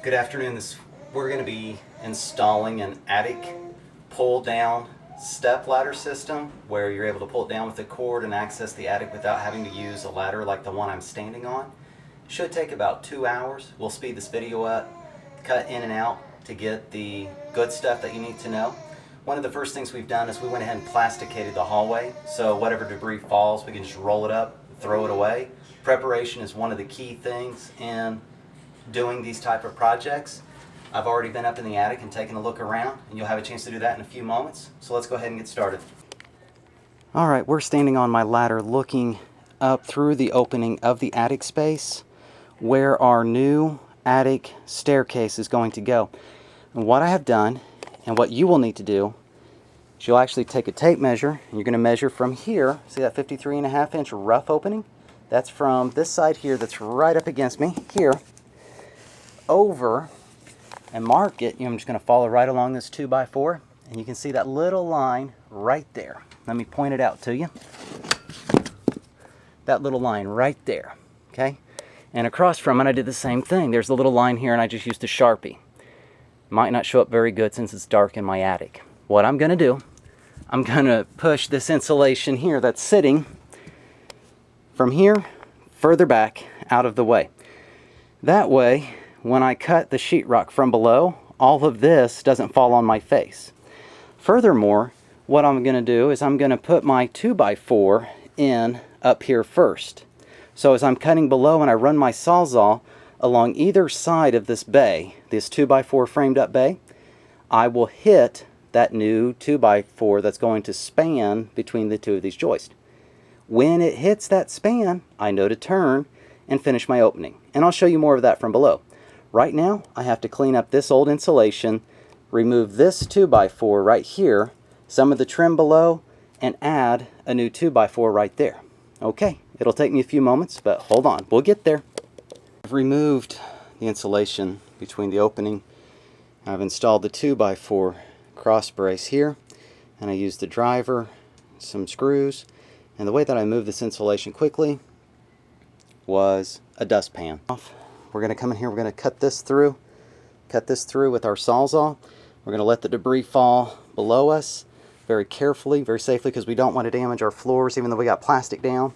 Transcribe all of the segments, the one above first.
Good afternoon. We're going to be installing an attic pull down step ladder system where you're able to pull it down with a cord and access the attic without having to use a ladder like the one I'm standing on. Should take about 2 hours. We'll speed this video up, cut in and out to get the good stuff that you need to know. One of the first things we've done is we went ahead and plasticated the hallway, so whatever debris falls we can just roll it up, throw it away. Preparation is one of the key things in doing these type of projects. I've already been up in the attic and taken a look around, and you'll have a chance to do that in a few moments. So let's go ahead and get started. Alright, we're standing on my ladder looking up through the opening of the attic space where our new attic staircase is going to go. And what I have done, and what you will need to do, is you'll actually take a tape measure, and you're going to measure from here. See that 53.5-inch rough opening? That's from this side here that's right up against me, here, over, and mark it. I'm just going to follow right along this 2x4, and you can see that little line right there. Let me point it out to you. That little line right there, okay? And across from it, I did the same thing. There's a little line here, and I just used a Sharpie. Might not show up very good since it's dark in my attic. What I'm going to do, I'm going to push this insulation here that's sitting from here further back out of the way. That way, when I cut the sheetrock from below, all of this doesn't fall on my face. Furthermore, what I'm going to do is I'm going to put my 2x4 in up here first. So as I'm cutting below and I run my Sawzall along either side of this bay, this 2x4 framed up bay, I will hit that new 2x4 that's going to span between the two of these joists. When it hits that span, I know to turn and finish my opening. And I'll show you more of that from below. Right now, I have to clean up this old insulation, remove this 2x4 right here, some of the trim below, and add a new 2x4 right there. Okay, it'll take me a few moments, but hold on, we'll get there. I've removed the insulation between the opening. I've installed the 2x4 cross brace here, and I used the driver, some screws, and the way that I moved this insulation quickly was a dustpan. We're going to come in here, we're going to cut this through with our Sawzall. We're going to let the debris fall below us very carefully, very safely, because we don't want to damage our floors even though we got plastic down.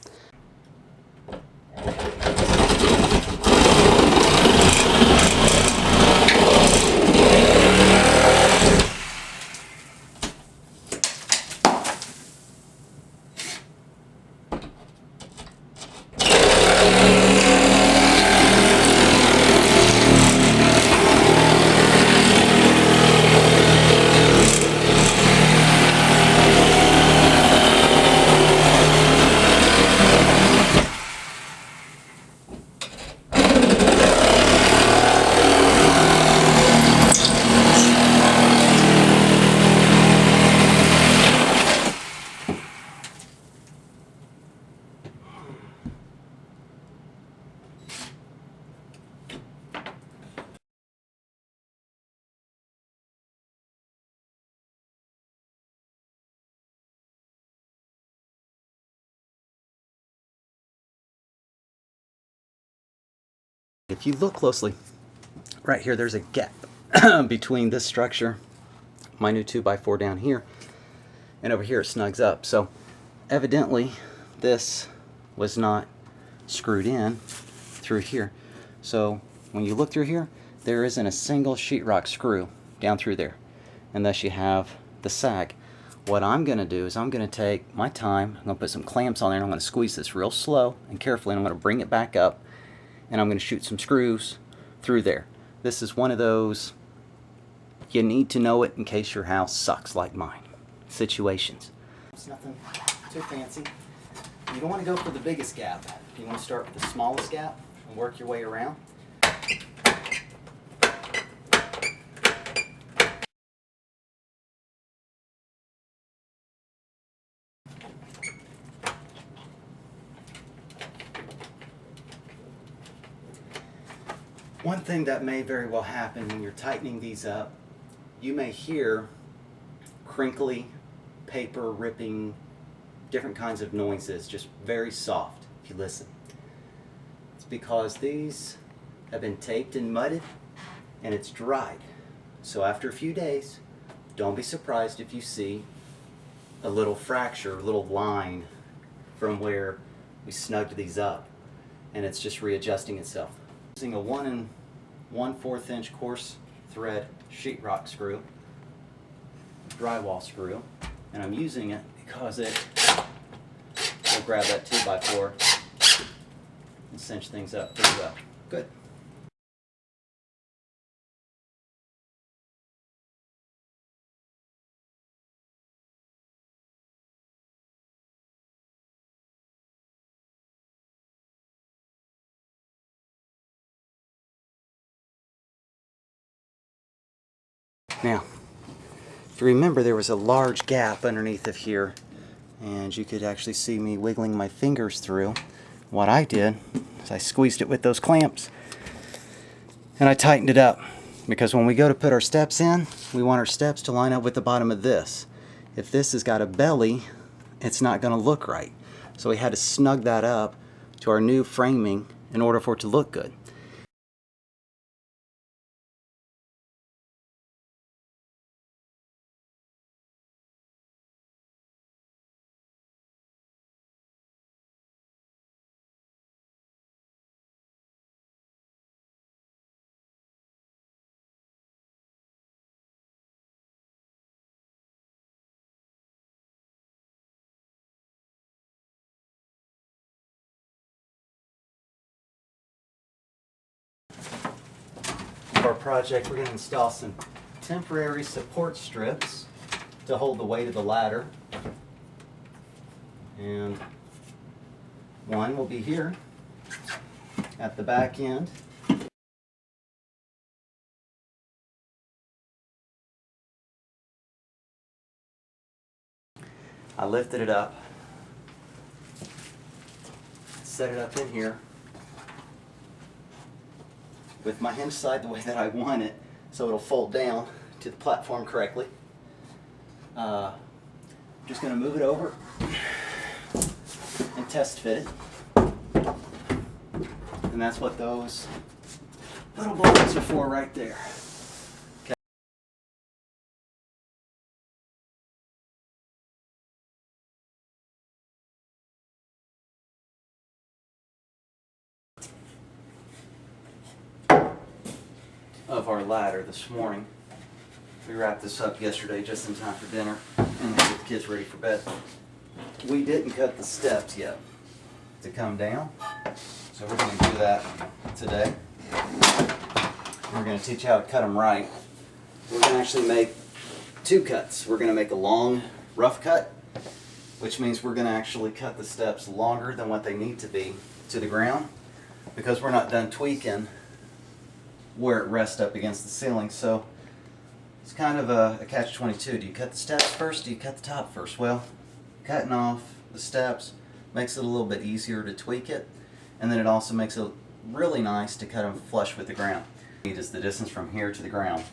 If you look closely, right here there's a gap between this structure, my new 2x4 down here, and over here it snugs up. So evidently this was not screwed in through here. So when you look through here, there isn't a single sheetrock screw down through there, and thus you have the sag. What I'm going to do is I'm going to take my time, I'm going to put some clamps on there, and I'm going to squeeze this real slow and carefully, and I'm going to bring it back up, and I'm going to shoot some screws through there. This is one of those you need to know it in case your house sucks like mine situations. It's nothing too fancy. You don't want to go for the biggest gap. You want to start with the smallest gap and work your way around. One thing that may very well happen when you're tightening these up, you may hear crinkly, paper ripping, different kinds of noises, just very soft if you listen. It's because these have been taped and mudded, and it's dried. So after a few days, don't be surprised if you see a little fracture, a little line from where we snugged these up, and it's just readjusting itself. Using a 1 1/4 inch coarse thread sheetrock screw, drywall screw, and I'm using it because it will grab that 2x4 and cinch things up pretty well. Good. Now, if you remember, there was a large gap underneath of here, and you could actually see me wiggling my fingers through. What I did is I squeezed it with those clamps, and I tightened it up, because when we go to put our steps in, we want our steps to line up with the bottom of this. If this has got a belly, it's not going to look right. So we had to snug that up to our new framing in order for it to look good. For our project, we're going to install some temporary support strips to hold the weight of the ladder. And one will be here at the back end. I lifted it up, set it up in here with my hinge side the way that I want it, so it'll fold down to the platform correctly. Just going to move it over and test fit it. And that's what those little bolts are for right there. Okay. Of our ladder this morning. We wrapped this up yesterday just in time for dinner and get the kids ready for bed. We didn't cut the steps yet to come down, so we're going to do that today. We're going to teach you how to cut them right. We're going to actually make two cuts. We're going to make a long rough cut, which means we're going to actually cut the steps longer than what they need to be to the ground, because we're not done tweaking where it rests up against the ceiling. So it's kind of a catch-22. Do you cut the steps first? Do you cut the top first? Well, cutting off the steps makes it a little bit easier to tweak it, and then it also makes it really nice to cut them flush with the ground. It is the distance from here to the ground.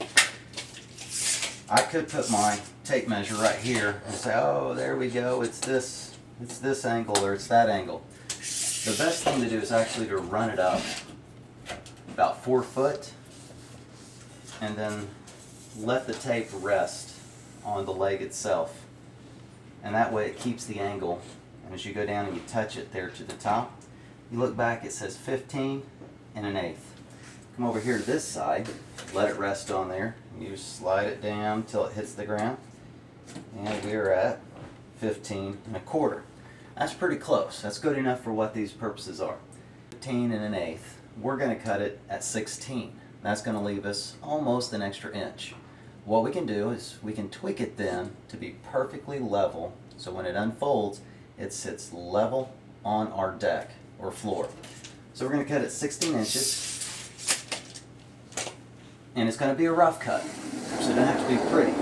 I could put my tape measure right here and say, oh, there we go, it's this angle or it's that angle. The best thing to do is actually to run it up about 4 foot and then let the tape rest on the leg itself, and that way it keeps the angle. And as you go down and you touch it there to the top, you look back, it says 15 1/8. Come over here to this side, let it rest on there, you slide it down till it hits the ground, and we're at 15 1/4. That's pretty close. That's good enough for what these purposes are. 15 1/8. We're going to cut it at 16. That's going to leave us almost an extra inch. What we can do is we can tweak it then to be perfectly level, so when it unfolds, it sits level on our deck or floor. So we're going to cut it 16 inches, and it's going to be a rough cut, so it doesn't have to be pretty.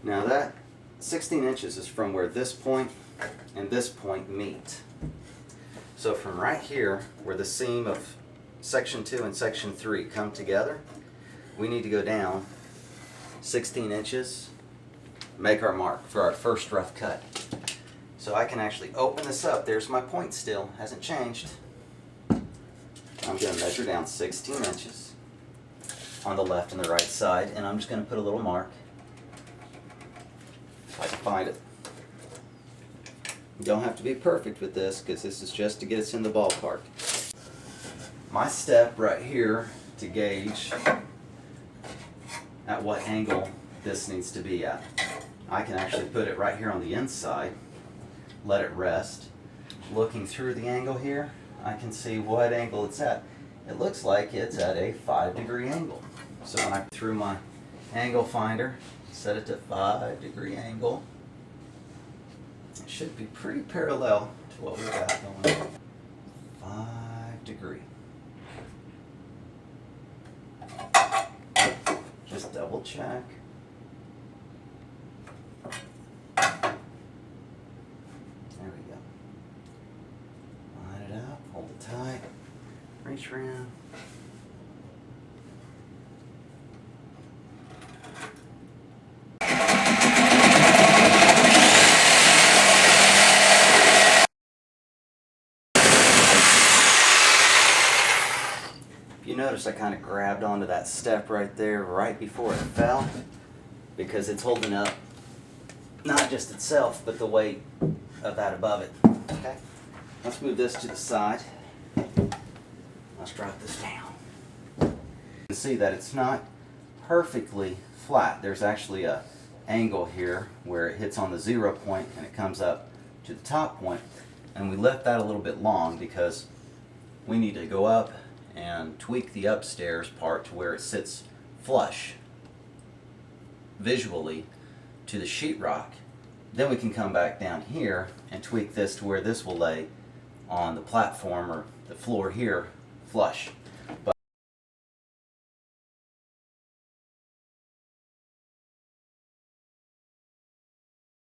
Now that 16 inches is from where this point and this point meet. So from right here, where the seam of section 2 and section 3 come together, we need to go down 16 inches, make our mark for our first rough cut. So I can actually open this up. There's my point still, hasn't changed. I'm going to measure down 16 inches on the left and the right side, and I'm just going to put a little mark if I can find it. You don't have to be perfect with this because this is just to get us in the ballpark. My step right here to gauge at what angle this needs to be at. I can actually put it right here on the inside, let it rest. Looking through the angle here, I can see what angle it's at. It looks like it's at a 5-degree angle. So when I threw my angle finder, set it to 5-degree angle, it should be pretty parallel to what we got going on. 5-degree. Just double check. There we go. Line it up, hold it tight, reach around. You notice I kind of grabbed onto that step right there right before it fell because it's holding up not just itself but the weight of that above it. Okay, let's move this to the side. Let's drop this down. You can see that it's not perfectly flat. There's actually a angle here where it hits on the 0 point and it comes up to the top point, and we left that a little bit long because we need to go up and tweak the upstairs part to where it sits flush visually to the sheetrock. Then we can come back down here and tweak this to where this will lay on the platform or the floor here flush.